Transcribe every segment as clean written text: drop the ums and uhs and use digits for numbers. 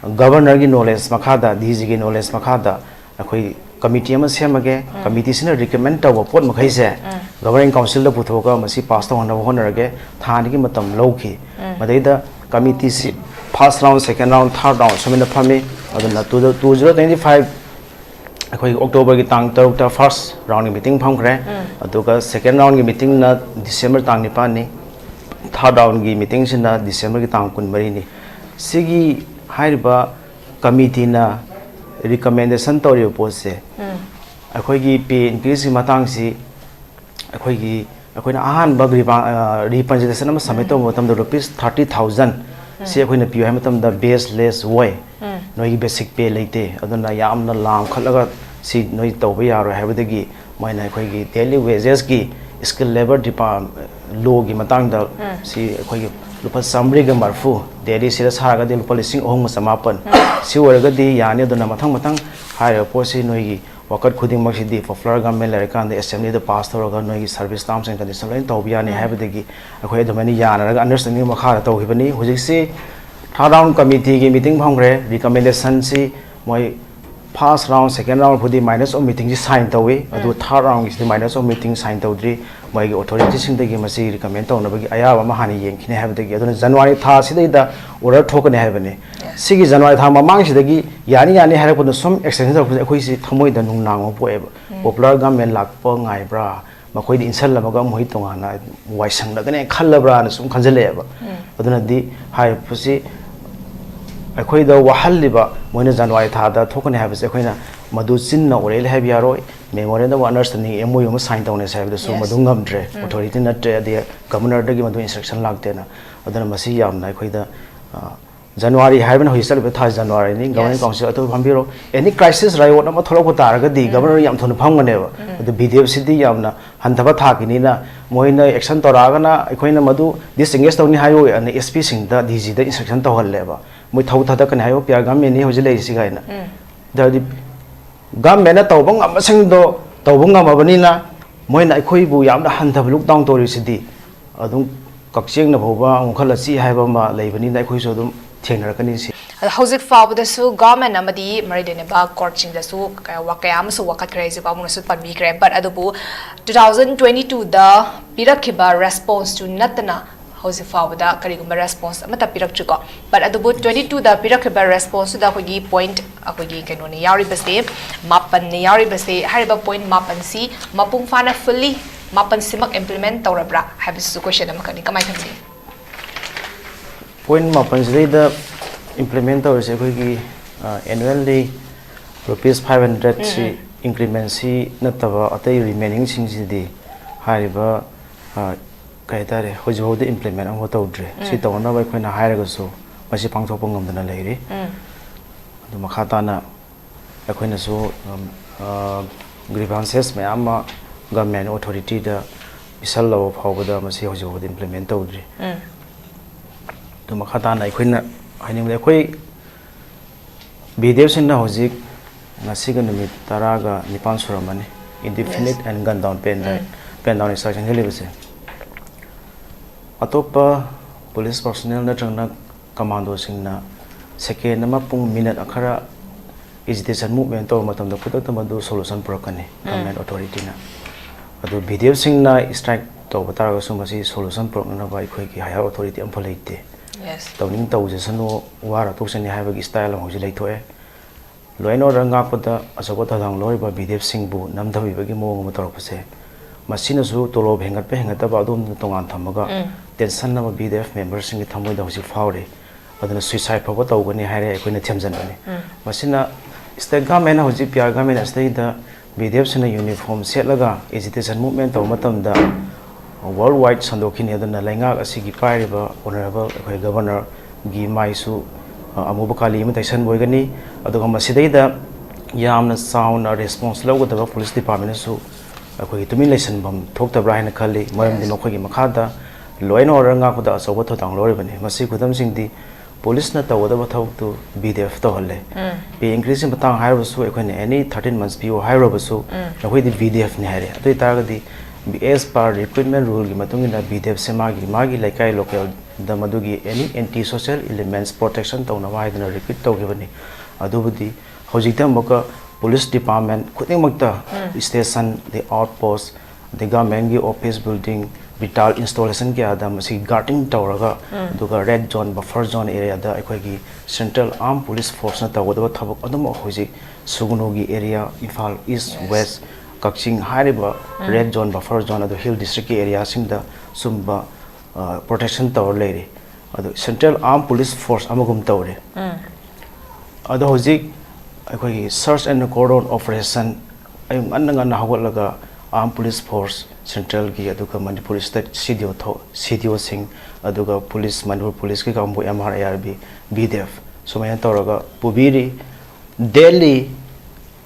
governor gi knowledge makhada DG gi knowledge makhada akhoi committee ama semage committee sina recommend taw pot makhai se governing council da puthoka masi pass taw na honarage thani gi matam lowki madaida committee si first round second round third round somina phami aduna 2025 akhoi October gi tang taruk ta first round meeting phamkhre aduga second round gi meeting na December tang ni pa ni third round gi meeting sina December gi tang kun mari ni sigi haiba committee na recommendation to report se akhoi gi pay increase gi matang si akhoi gi akoina ahan ba representation ama submit to matam rupees 30,000 si akoina pi ha matam da baseless way noi basic pay leite aduna yamna lam khalaga si noi to ba yaro habadagi maina akhoi gi daily wages gi skill labor department law gi matang da si akhoi gi lupa samri ga marfu daily sira saraga de lupa lising ohong samapan si waraga di yani aduna mathang mathang haira posi noi gi wakat khuding mak sidi popular government larikan the assembly the pass thoroga noi gi service terms and conditions lain tawbiya ni habadagi akhoi adumani yana raga understanding makha tawhibani hujik si third round committee gi meeting phangre recommendation si moi first round second round phudi minus of meeting ji sign tawi adu third round gi minus of meeting sign tawdri moi gi authority sing dagi masi recommend tawna bagi ayaba ma hani yengkhine habadagi aduna January tha sidai order thokane habani sigi January tha mamang sidagi yani harakuna some extension tawpuse akhoi si thamoi da nungnang poeba popular government lakpa ngai bra makhoi di insal lamaga moi tongana waisang da gane khallabra na sum khanjaleba aduna di hai pusi akhoi da wahalliba moina January tha da thokane habase akhoi na madu chin na orel habi yaroi memorial da understanding MOU ma sign tawne sai da su madu ngamdre authority na tre de governor da gi madu instruction lagte na aduna masi yamna akhoi da January haibana hoisal be tha January ni government council ato phambiro any crisis riot na tholok taraga di governor yam thon phangane ba adu BDF city yamna hanthaba thakini na moina action toraga na akhoi na madu disengage tawni hayo ani SP sing da DG da instruction tawhalle ba moi thau thada kan hayo pya government ni hojile isi gaina dadi government na tawbang amasing do tawbang amabani na moina akhoi bu yamna hanthaba look down tori sidi adum kakcheng na bhoba ongkhala si haiba ma leibani na akhoi so dum thengrakani si hauzik fawda su government amadi maridene ba courting da su wakayam su wakat crazy ba mun su panbi kre but adubu 2022 da pirakhiba response to natna hauzik fawda karigumba response amata pirak chuko but adubu 22 da pirakhiba response da kogi point akogi kenoni yari base mapan ni yari base hariba point mapan si mapung fana fully mapan simak implement tawrabra habisu question amakani kamai thamsi point mapan si da implement tawse kogi annually rupees 500 si increment si nataba atai remaining sing si di hariba kai tare hoji hode implement ang tawdre si tawna bai khoina hairaga so masi pangthok pangam dana leiri adu makhata na akhoina so grievances me ama government authority da bisal law phawda masi hoji hode implement tawdre adu makhata na akhoina hainingle akhoi BDF sin na hoji ngasi ga numit taraga nipan suramani indefinite and gun down pen down instruction helibase atopa police personnel na jangna commando singna second nama pung minute akhara agitation movement to matam da putak ta madu solution prakane government authority na adu BDF singna strike to batara so masi solution prokna ba khoi ki higher authority am phaleite yes tawning tawjesano wara toksani haiba gi style am hoji leithoe loino ranga pada asoba thadang loi ba BDF singbu namdhabi bagi mong ma torpase masina su tolo bhengat pe hengata ba dum tongan thamaga tension na BDF members sing thamoi da hosi faure aduna suicide phawa tawgani haire akoina themjanani masina state government hoji pr government state da BDF sina uniform set laga agitation movement taw matam da worldwide sandokhini aduna lainga asigi pairiba honorable akoi governor gi maisu amubakali ma taisan boigani aduga masidai da yamna sound response lawgada police department su akoi tumin lesson bam thoktabra haina khali maram di nokhoi gi makhada loina oranga kuda asoba thotang lori bani masi kudam singdi police na tawada bathau to BDF to halle be increase batang hire su ekhoine any 13 months PO hire basu akoi di BDF ni hire atoi targa di as per recruitment rule gi matungina BDF se magi laikai local द मदुगी any anti social elements protection तौना वाइदना repeat तौगिबनी अदुबुदी हौजिकता मका police department खुदिमक्ता station द आउटपोस्ट द गवर्नमेंट की ऑफिस बिल्डिंग vital installation के आदा मसी guarding तौरगा दुगा red zone buffer zone area दा अखोगी central armed police force ना तौगदबा थबक अदम होजी सुगुनोगी area Imphal east west Kakching हारिबा red zone buffer zone अदो hill district के area सिंगदा सुम्बा protection तौर लेरे अदो central armed police force अमगुम तौरे अदो होजी अखोगी search and cordon operation अयम अन्नगा नाहवलगा armed police force central की अदुगा manipur state CDO Singh अदुगा police manipur police के कामबो MRARB BDF सुमैन तौरगा पुबीरी daily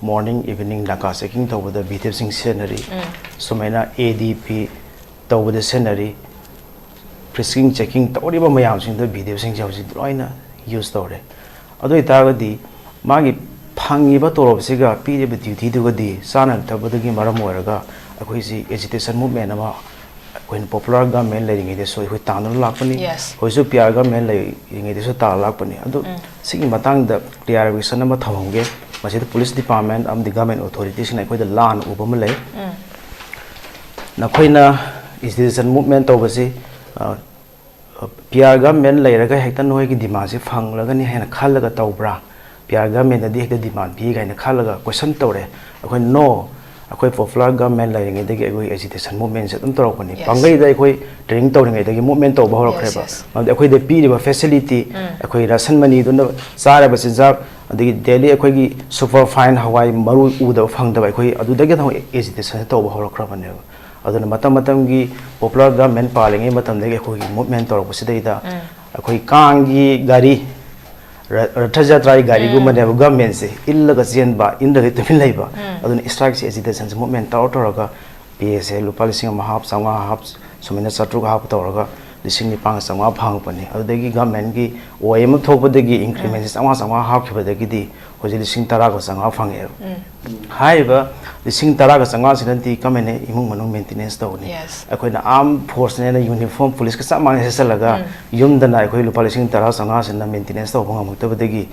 morning evening naka checking तौबदा BDF सिंह scenery सुमैना ADP तौबदा scenery frisking checking तौरिबा मयाम सिंह द BDF सिंह जाउसि लोइना use तौरे अदो इतागदी मागी फंगिबा तोरबसिगा पीरिबा ड्यूटी दुगदी साना तबदगी मरम ओरगा अखोइसी एजिटेशन मूवमेंट अमा अखोइन पॉपुलर गवर्नमेंट लेरिंगे देसो अखोइ तानो लापनी होइसु पियार गवर्नमेंट लेरिंगे देसो ता लापनी अदो सिगी मतंग द क्लियरिफिकेशन अमा थमंगे मसिद पुलिस डिपार्टमेंट अम द गवर्नमेंट अथॉरिटीज ने अखोइ द लान उबम ले नखोइना एजिटेशन मूवमेंट तोबसि पियार गवर्नमेंट लेरगा हेक्ता नोइगी डिमांड से फंगलगनी हेना खलगा तौब्रा पियार गवर्नमेंट दी हेक्ता डिमांड भी गाइना खलगा क्वेश्चन तौरे अखोइ नो अखोइ पॉपुलर गवर्नमेंट लाइरिंगे दगी अखोइ एजिटेशन मूवमेंट से तुम तौरपनी पंगई द अखोइ ट्रेनिंग तौरिंगे दगी मूवमेंट तौबा होरखरेबा मद अखोइ द पीरिबा फैसिलिटी अखोइ राशन मनी दुन साराबा सिंजाक दगी डेली अखोइ सुपर फाइन हवाई मरु उद फंगदबा अखोइ अदुदगी थ एजिटेशन तौबा होरखरबने अदुन मतम मतम की पॉपुलर गवर्नमेंट पालिंगे मतम दगी अखोइ मूवमेंट तौरपसिदैदा अखोइ कांगी गाड़ी रथजात्राई गाड़ी गुमने गवर्नमेंट से इल्लगा चेनबा इंदगे तुमिन लेबा अदुन स्ट्राइक से एजिटेशन से मूवमेंट तौरगा पीएसए लुपा लिसिंग महाप संगा हाप सुमिना सत्रुक हाप तौरगा लिसिंग निपांग संगा फांगपनी अदुदगी गवर्नमेंट की ओएम थोपदगी इंक्रीमेंट संगा संगा हापखिबदगी दी होजि लिसिंग 10 को संगा फांगे हाइबा लिसिंग 10 का संगा सिनती कमेने इमुंग मनु मेंटेनेंस तौनी अखोइना आर्म फोर्स ने यूनिफॉर्म पुलिस के सामान से लगा युमदना अखोइ लुपा लिसिंग 10 संगा सिना मेंटेनेंस तौबंग अमुक्तबदगी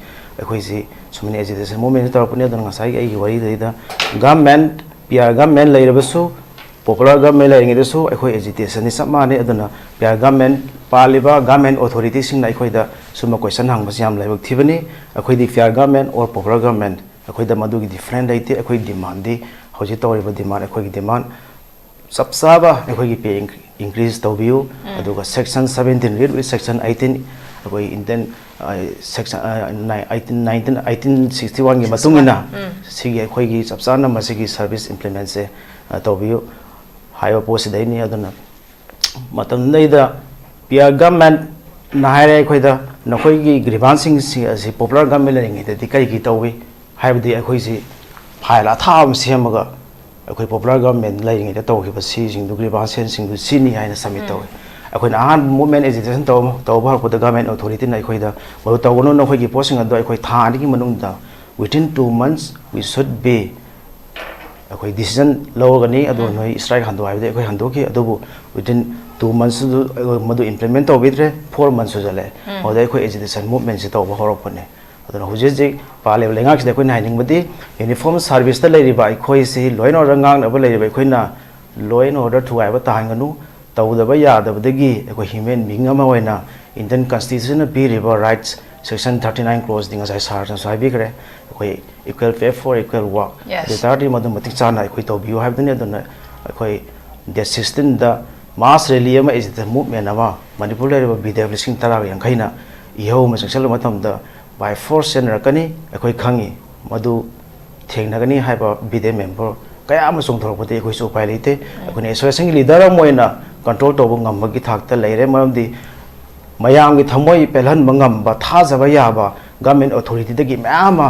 अखोइसि सुमिन एजुकेशन मूवमेंट तौरपने अदन ngasai ai wari deida government पियार गवर्नमेंट लेरबसु पॉपुलर गवर्नमेंट लेरिंगेदसु अखोइ एजुकेशन नि समाने अदना पियार गवर्नमेंट पालिबा गवर्नमेंट अथॉरिटी सिंग अखोइदा सुम क्वेश्चन हांगबस याम लाइबक थिबनी अखोइदि पियार गवर्नमेंट और पॉपुलर गवर्नमेंट अखोइदा मदुगी डिफरेंट लाइते अखोइ डिमांड दि होजि तौरिबा डिमांड अखोइगी डिमांड सबसाबा अखोइगी पे increase तौबियु अदुगा section 17 read with section 18 अखोइ इंटेन section 1861 की मतुंगिना सिगी अखोइगी सबसाना मसिगी सर्विस इम्प्लीमेंट से तौबियु हाइवा पोस्ट दैनी अदुना मतम दैदा पिया गवर्नमेंट नाहारे अखोइदा नखोइगी ग्रीवांसिंग सि पॉपुलर गवर्नमेंट लेरिंगे दि कई तौबी हाइबदि अखोइसि फाइल अथाम सेमगा अखोइ पॉपुलर गवर्नमेंट लेरिंगे तौखिबा सिंग ग्रीवांसेन सिंग सिनी हाइना सबमिट तौवे अखोइना आहान मूवमेंट एजिटेशन तौबा हरपद गवर्नमेंट अथॉरिटी ना अखोइदा मरु तौगनो नखोइगी पोस्टिंग अदो अखोइ थानिगी मनुंगदा within 2 months we should be अखोइ डिसीजन लौगनी अदो नोइ स्ट्राइक हंदो हाइबदि अखोइ हंदोकी अदोबु within 2 months मदु इंप्लीमेंट तौबिद्रे 4 months सुजले ओदा अखोइ एजुकेशन मूवमेंट से तौबा हरपने अदो हुजेजि पाले लेंगाक से अखोइ हाइनिंगबदि यूनिफॉर्म सर्विस ता लेरिबा अखोइ से लॉ एंड ऑर्डर ngang नबा लेरिबा अखोइना लॉ एंड ऑर्डर थुआइबा ताहांगनु तौदबा यादबदगी अखोइ ह्यूमन बीइंग अमा होइना इंडियन कॉन्स्टिट्यूशन पीरिबा राइट्स सेक्शन 39 क्लोज दिंग साइ सार साइबिग्रे अखोइ equal pay for equal work देतारदि मदु मतिक चाना अखोइ तौबियो हाइबदनि अदुना अखोइ डेट 16 दा मास रैली अमा एजिटेशन मूवमेंट अमा मणिपुर लेरिबा बीडीएफ लिसिंग 10 यांखैना इहौ मसक्सल मतमदा बाय फोर्स सेनरकनी अखोइ खंगी मदु थेंगनगनी हाइबा बीडीएफ मेंबर कया अमा सोंथरपदि अखोइ सो उपाय लेते अखोइ एसोसिएशन लीडर अमोइना कंट्रोल तौब ngambagi thakta leire maramdi mayam gi thamoi pelhan bangam ba thajaba yaba government authority dagi mayama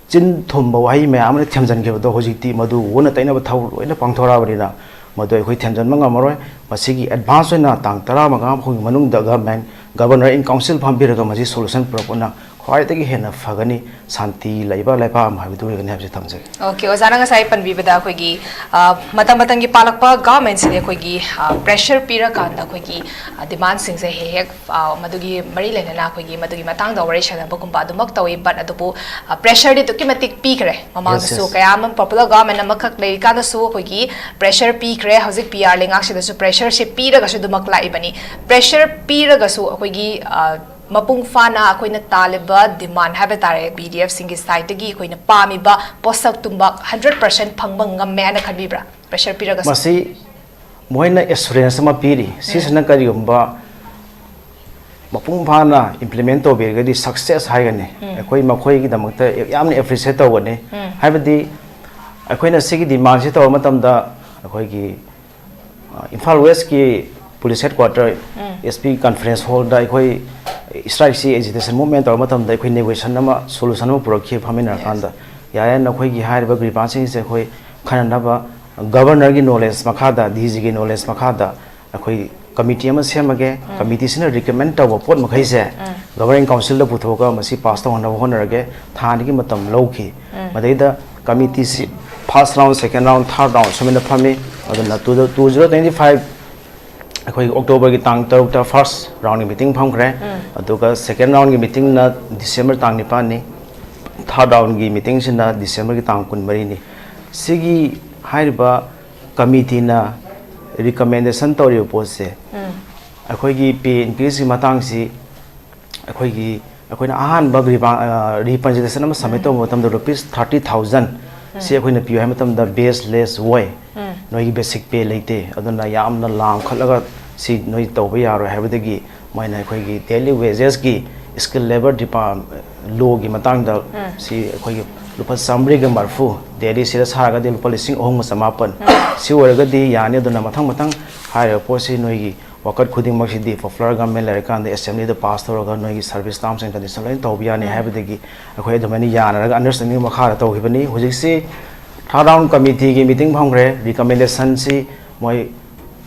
chin thomba wahi mayam ne thamjan ge do hojikti madu wona taina ba thau loina pangthora barina madu khoi thamjan mangamaroi masigi advance na tang 10 manga khoi manung da government governor in council phambiraga maji solution propona ꯈ꯭ꯋꯥꯏꯗꯒꯤ ꯍꯦꯟꯅ ꯐꯒꯅꯤ ꯁꯥꯟꯇꯤ ꯂꯩꯕ ꯂꯩꯕꯥꯛ ꯑꯃ ꯍꯥꯏꯕꯗꯨ ꯑꯣꯏꯒꯅꯤ ꯍꯥꯏꯕꯁꯤ ꯊꯝꯖꯒꯦ Okay, ozana ngasai panbibada akhoi matang-matang gi palakpa government sine akhoi pressure pira kanda akhoi demand sing se hek madugi mari lena na akhoi madugi matang da wari shana bagumba adumak tawi but adubu pressure di tokimatic pi kre mamang su kaya am popular government amakak lei kada su akhoi pressure pi kre hauzik PR lengak sida su pressure se pira ga su dumak lai bani pressure pira ga su akhoi mapung fana akoina taliba demand have tare BDF singi side gi akoina pami ba posak tumbak 100% phangba ngamme ana khabibra pressure piraga masi moina assurance ma piri sisna kari gumba mapung fana implement to be gadi success haigane akoi makhoi gi damakta yamni appreciate tawone habadi akoina sigi demand si taw matamda akoi gi Imphal West ki police headquarter SP conference hall da akoi strike si agitation movement or matam da khoi negotiation nama solution ma purakhi phamina kanda ya na khoi gi hariba grievance se khoi khana ba governor gi knowledge makhada DG gi knowledge makhada khoi committee ama semage committee sina recommend taw pot makhai se governing council da puthoka masi pass taw na honarage thani gi matam lowki madai da committee si first round second round third round somina phami aduna 2025 अखोई October की तांग तरुक ता first round की meeting फमखरे अदुगा second round की meeting ना दिसंबर तांग निपान नि third round की meeting सिना दिसंबर की तांग कुनमरी नि सिगी हाइरबा कमिटी ना रिकमेंडेशन तोरि पोसे अखोई की पे इंक्रीज की मतांग सि अखोई की अखोइना आहान बग रिपंजिटेशन अमा समिट तो मतम रुपीस 30,000 से अखोइना पियो है मतम द बेसलेस वे नोई बेसिक पे लेते अदुना यामना लाम खलगा सी नोई तौबा यारो हैबदगी माइना अखोइगी डेली वेजेस की स्किल लेबर डिपार्टमेंट लो की मतंग द सी अखोइगी लुपा सामरी ग मरफु डेली सिरा सागा दे लुपा लिसिंग ओहम समापन सी ओरगदी याने अदुना मथंग मथंग हायर पोसी नोइगी वकत खुदिंग मक्सिदी पॉपुलर गवर्नमेंट लेरकान द असेंबली द पास तौरगा नोइगी सर्विस टर्म्स एंड कंडीशन लाइन तौबियाने हैबदगी अखोइ दमनि यानरगा अंडरस्टैंडिंग मखारा तौहिबनी हुजिकसी थर्ड राउंड कमिटी की मीटिंग फंगरे रिकमेंडेशन सी मोई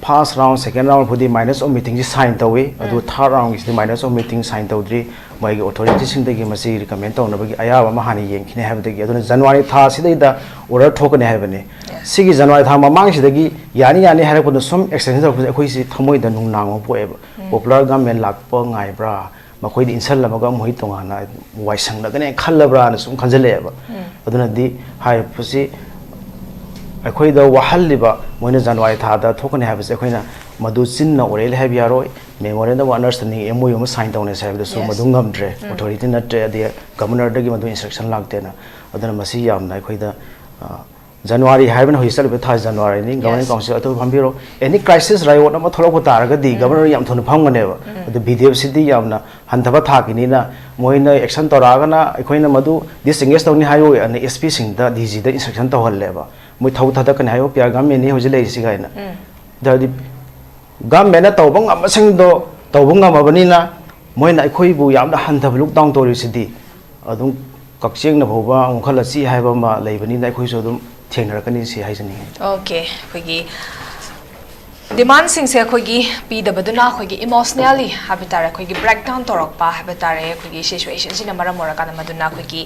फर्स्ट राउंड सेकंड राउंड फुदी माइनस ऑफ मीटिंग जी साइन तौवे अदु थर्ड राउंड की माइनस ऑफ मीटिंग साइन तौद्री मोई अथॉरिटी सिंग दगी मसी रिकमेंड तौनबगी अयाबा महानी येंखिने हैबदगी अदु जनवरी था सिदैदा ऑर्डर ठोकने हैबने सिगी जनवरी था ममांग सिदगी यानी यानी हैरपन सम एक्सटेंशन तौबे अखोई सि थमोइदा नुंगनांगो पोएबा पॉपुलर गवर्नमेंट लाकप ngaibra मखोइदि इनसल लमगा मोहि तोंगाना वाइसंगदने खल्लब्रा न सुम खंजलेबा अदुना दि हाय पुसी अखोइदा वहल्लिबा मोइना जनवरी थादा थोकने हैबसे अखोइना मदु चिन्ना ओरेल हैब यारोय मेमोरेंडम ऑफ अंडरस्टैंडिंग एमओयू म साइन तौने साइबदा सु मदु ngамद्रे अथॉरिटी नट्रे अदि गवर्नर दगी मदु इंस्ट्रक्शन लागतेना अदना मसी यामना अखोइदा जनवरी हैबन होइसल बे था जनवरी नि गवर्निंग काउंसिल अतो फंबिरो एनी क्राइसिस राइवोट म थोलक तारगा दि गवर्नर याम थोन फंगनेबा अदु बीडीएफ सिदी यामना हंथबा थाकिनिना मोइना एक्शन तोरागना अखोइना मदु डिसएंगेज तौनी हायो अन एसपी सिंग दा डीजी दा इंस्ट्रक्शन तौहल्लेबा मोइ थौ थादा कने हायो पिया गवर्नमेंट नि होजि लेसि गाइना दादि गवर्नमेंट तौबं अमसिंग दो तौबं अमबनिना मोइना अखोइबु यामना हंथब लुक डाउन तोरि सिदी अदुम कक्चेंग न भोबा ओखलसी हाइबा मा लेबनिना अखोइसो अदुम थेंगरकनी सी हाइजनी ओके खोगी डिमांड सिंग से खोगी पीदबदुना खोगी इमोशनली हाबितारे खोगी ब्रेकडाउन तोरकपा हाबितारे खोगी सिचुएशन सिना मरम मोरकाना मदुना खोगी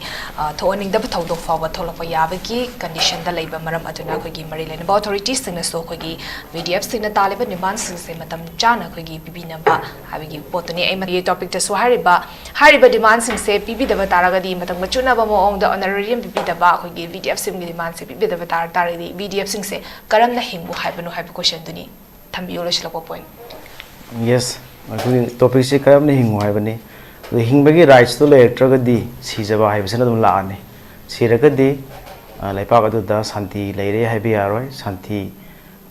थोनिंग दब थौदो फाव थोलप याबकी कंडीशन द लेबा मरम अदुना खोगी मरि लेना अथॉरिटीज सिंग सो खोगी वीडीएफ सिंग तालेबा डिमांड सिंग से मतम चाना खोगी पिबिनबा हाबिगी पोतनी ए ये टॉपिक त हारिबा डिमांड सिंग से पिबिदबा तारगदी मतम मचुनाबा मोंग द ऑनरेरियम पिबिदबा खोगी वीडीएफ सिंग डिमांड से पिबिदबा तारगदी वीडीएफ सिंग से करमना हिंगु हाइबनो हाइब क्वेश्चन दुनी Yes, topic से करमना हिंगु हाइबनी हिंगबगी राइट्स तो लेट्रगदी सिजबा हाइबसना दम लाने सिरगदी लाइपाक अदुदा शांति लेरे हाइबे यारोय शांति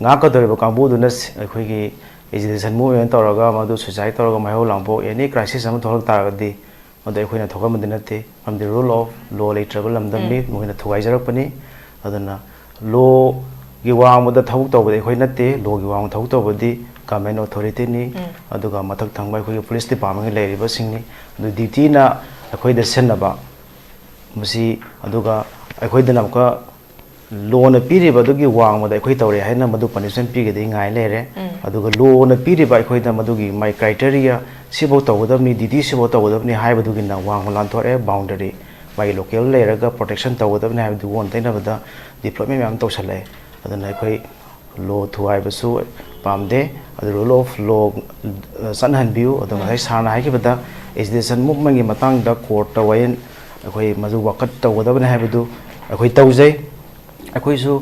nga ka doriba kambu duna akhoi education movement तौरगा मधु सुसाइड तौरगा माइहो लांबो एनी क्राइसिस अम थोलक तारगदी मदे अखोइना थोकम दिनते from the rule of law लेट्रबल लमदमनी मोइना थुगाइजरकपनी अदना लॉ गी वांगबदा थौक तौबदे अखोइ नते लॉ गी वांग थौक तौबदी गवर्नमेंट अथॉरिटी नि अदुगा मथक थंगबा अखोइ पुलिस डिपार्टमेंट लेरिबा सिंगनी अदु ड्यूटी ना अखोइ द सेनबा मसी अदुगा अखोइ दनमका ꯂꯣꯅ ꯄꯤꯔꯤꯕꯗꯨꯒꯤ ꯋꯥꯡꯃꯗ ꯑꯩꯈꯣꯏ ꯇꯧꯔꯦ ꯍꯥꯏꯅ ꯃꯗꯨ ꯄꯅꯤꯁꯃꯦꯟ ꯄꯤꯒꯗꯤ ꯉꯥꯏ ꯂꯩꯔꯦ ꯑꯗꯨꯒ ꯂꯣꯅ ꯄꯤꯔꯤꯕ ꯑꯩꯈꯣꯏꯗ ꯃꯗꯨꯒꯤ ꯃꯥꯏ ꯀ꯭ꯔꯥꯏꯇꯦꯔꯤꯌꯥ ꯁꯤꯐꯥꯎ ꯇꯧꯒꯗꯕꯅꯤ ꯗ꯭ꯌꯨꯇꯤ ꯁꯤꯐꯥꯎ ꯇꯧꯒꯗꯕꯅꯤ ꯍꯥꯏꯕꯗꯨꯒꯤꯅ ꯋꯥꯡꯃ ꯂꯥꯟꯊꯣꯛꯑꯦ ꯕꯥꯎꯟꯗꯔꯤ ꯃꯥꯒꯤ ꯂꯣꯀꯦꯜ ꯂꯩꯔꯒ ꯄ꯭ꯔꯣꯇꯦꯛꯁꯟ ꯇꯧꯒꯗꯕꯅꯤ ꯍꯥꯏꯕꯗꯨ ꯑꯣꯟ ꯇꯩꯅꯕꯗ ꯗꯤꯄ꯭ꯂꯣꯠꯃꯦꯟ ꯃꯌꯥꯝ ꯇꯧꯁꯜꯂꯛꯑꯦ ꯑꯗꯨꯅ ꯑꯩꯈꯣꯏ ꯂꯣ ꯊꯨꯒꯥꯏꯕꯁꯨ ꯄꯥꯝꯗꯦ ꯑꯗꯨ ꯔꯨꯜ ꯑꯣꯐ ꯂꯣ ꯆꯠꯅꯍꯟꯕꯤꯌꯨ ꯑꯗꯨꯒ ꯉꯁꯥꯏ ꯁꯥꯔꯅ ꯍꯥꯏꯈꯤꯕꯗ ꯑꯦꯖꯤꯇꯦꯁꯟ ꯃꯨꯚꯃꯦꯟꯒꯤ ꯃꯇꯥꯡꯗ ꯀꯣꯔꯠꯇ ꯋꯥꯌꯦꯜ ꯑꯩꯈꯣꯏ ꯃꯗꯨ ꯋꯥꯀꯠ ꯇꯧꯒꯗꯕꯅꯤ ꯍꯥꯏꯕꯗꯨ ꯑꯩꯈꯣꯏ ꯇꯧꯖꯩ ꯑꯩꯈꯣꯏꯁꯨ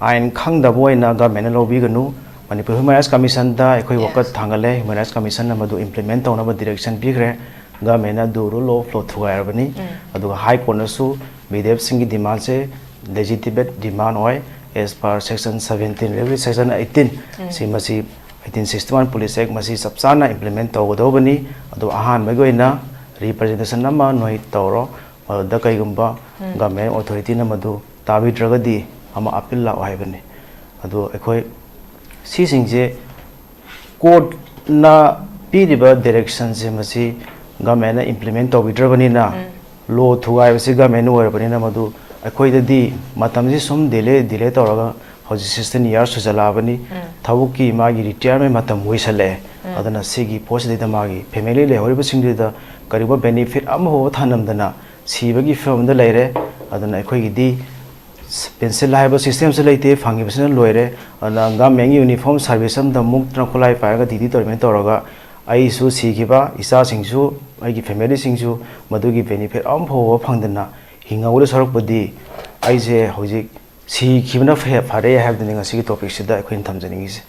ꯑꯥꯏꯟ ꯈꯪꯗꯕ ꯑꯣꯏꯅ ꯒꯃꯦꯟꯅ ꯂꯧꯕꯤꯒꯅꯨ ꯃꯅꯤꯄꯨꯔ ꯍ꯭ꯌꯨꯃꯦꯟ ꯔꯥꯏꯠꯁ ꯀꯃꯤꯁꯟꯗ ꯑꯩꯈꯣꯏ ꯋꯥꯀꯠ ꯊꯥꯡꯒꯠꯂꯦ ꯍ꯭ꯌꯨꯃꯦꯟ ꯔꯥꯏꯠꯁ ꯀꯃꯤꯁꯟꯅ ꯃꯗꯨ ꯏꯝꯄ꯭ꯂꯤꯃꯦꯟ ꯇꯧꯅꯕ ꯗꯤꯔꯦꯛꯁꯟ ꯄꯤꯈ꯭ꯔꯦ ꯒꯃꯦꯟꯅ ꯑꯗꯨ ꯔꯨꯜ ꯑꯣꯐ ꯂꯣ ꯊꯨꯒꯥꯏꯔꯕꯅꯤ ꯑꯗꯨꯒ ꯍꯥꯏ ꯀꯣꯔꯠꯅꯁꯨ ꯕꯤꯗꯤꯑꯦꯐꯁꯤꯡꯒꯤ ꯗꯤꯃꯥꯟꯁꯦ ꯂꯦꯖꯤꯇꯤꯃꯦꯠ ꯗꯤꯃꯥꯟ ꯑꯣꯏ ꯑꯦꯁ ꯄꯥꯔ ꯁꯦꯛꯁꯟ 17 ꯔꯦꯒꯨꯂꯦ ꯁꯦꯛꯁꯟ 18 ꯁꯤ ꯃꯁꯤ 1861 ꯄꯨꯂꯤꯁ ꯑꯦꯛ ꯃꯁꯤ ꯆꯞ ꯆꯥꯅ ꯏꯝꯄ꯭ꯂꯤꯃꯦꯟ ꯇꯧꯒꯗꯧꯕꯅꯤ ꯑꯗꯣ ꯑꯍꯥꯟꯕꯒꯤ ꯑꯣꯏꯅ ꯔꯤꯄ꯭ꯔꯖꯦꯟꯇꯦꯁꯟ ꯑꯃ ꯅꯣꯏ ꯇꯧꯔꯣ ꯃꯗꯨꯗ ꯀꯩꯒꯨꯝꯕ ꯒꯃꯦꯟ ꯑꯣꯊꯣꯔꯤꯇꯤꯅ ꯃꯗꯨ ꯇꯥꯕꯤꯗ꯭ꯔꯒꯗꯤ ꯑꯃ ꯑꯄꯤꯜ ꯂꯥꯛꯑꯣ ꯍꯥꯏꯕꯅꯤ ꯑꯗꯣ ꯑꯩꯈꯣꯏ ꯁꯤꯁꯤꯡꯁꯦ ꯀꯣꯔꯠꯅ ꯄꯤꯔꯤꯕ ꯗꯤꯔꯦꯛꯁꯟꯁꯦ ꯃꯁꯤ ꯒꯃꯦꯟꯅ ꯏꯝꯄ꯭ꯂꯤꯃꯦꯟ ꯇꯧꯕꯤꯗ꯭ꯔꯕꯅꯤꯅ ꯂꯣ ꯊꯨꯒꯥꯏꯕꯁꯤ ꯒꯃꯦꯟꯅ ꯑꯣꯏꯔꯕꯅꯤꯅ ꯃꯗꯨ ꯑꯩꯈꯣꯏꯗꯗꯤ ꯃꯇꯝꯁꯤ ꯁꯨꯝ ꯗꯤꯂꯦ ꯇꯧꯔꯒ ꯍꯧꯖꯤꯛ 16 ꯏꯌꯥꯔꯁ ꯁꯨꯖꯜꯂꯛꯑꯕꯅꯤ ꯊꯕꯛꯀꯤ ꯃꯥꯒꯤ ꯔꯤꯇꯥꯌꯔꯃꯦꯟ ꯃꯇꯝ ꯑꯣꯏꯁꯜꯂꯛꯑꯦ ꯑꯗꯨꯅ ꯁꯤꯒꯤ ꯄꯣꯠꯁꯤꯗꯩꯗ ꯃꯥꯒꯤ ꯐꯦꯃꯤꯂꯤ ꯂꯩꯍꯧꯔꯤꯕꯁꯤꯡꯗꯨꯗ ꯀꯔꯤꯒꯨꯝꯕ ꯕꯦꯅꯤꯐꯤꯠ ꯑꯃꯐꯥꯎꯕ ꯊꯥꯅꯝꯗꯅ ꯁꯤꯕꯒꯤ ꯐꯤꯕꯝꯗ ꯂꯩꯔꯦ ꯑꯗꯨꯅ ꯑꯩꯈꯣꯏꯒꯤꯗꯤ ꯄꯦꯟꯁꯤꯜ ꯍꯥꯏꯕ ꯁꯤꯁꯇꯦꯝꯁꯨ ꯂꯩꯇꯦ ꯐꯪꯉꯤꯕꯁꯤꯅ ꯂꯣꯏꯔꯦ ꯑꯗꯨꯅ ꯒꯃꯦꯟꯒꯤ ꯌꯨꯅꯤꯐꯣꯔꯝ ꯁꯥꯔꯚꯤꯁ ꯑꯃꯗ ꯃꯨꯛꯇꯅ ꯈꯨꯠꯂꯥꯏ ꯄꯥꯏꯔꯒ ꯗ꯭ꯌꯨꯇꯤ ꯇꯧꯔꯒ ꯑꯩꯁꯨ ꯁꯤꯈꯤꯕ ꯏꯆꯥꯁꯤꯡꯁꯨ ꯑꯩꯒꯤ ꯐꯦꯃꯤꯂꯤꯁꯤꯡꯁꯨ ꯃꯗꯨꯒꯤ ꯕꯦꯅꯤꯐꯤꯠ ꯑꯃꯐꯥꯎꯕ ꯐꯪꯗꯅ ꯍꯤꯡꯍꯧꯗ ꯁꯔꯨꯛꯄꯨꯗꯤ ꯑꯩꯁꯦ ꯍꯧꯖꯤꯛ ꯁꯤꯈꯤꯕꯅ ꯐꯔꯦ ꯍꯥꯏꯕꯗꯨꯅꯤ ꯉꯁꯤꯒꯤ ꯇꯣꯄꯤꯛꯁꯤꯗ ꯑꯩꯈꯣꯏꯅ ꯊꯝꯖꯅꯤꯡꯉꯤꯁꯦ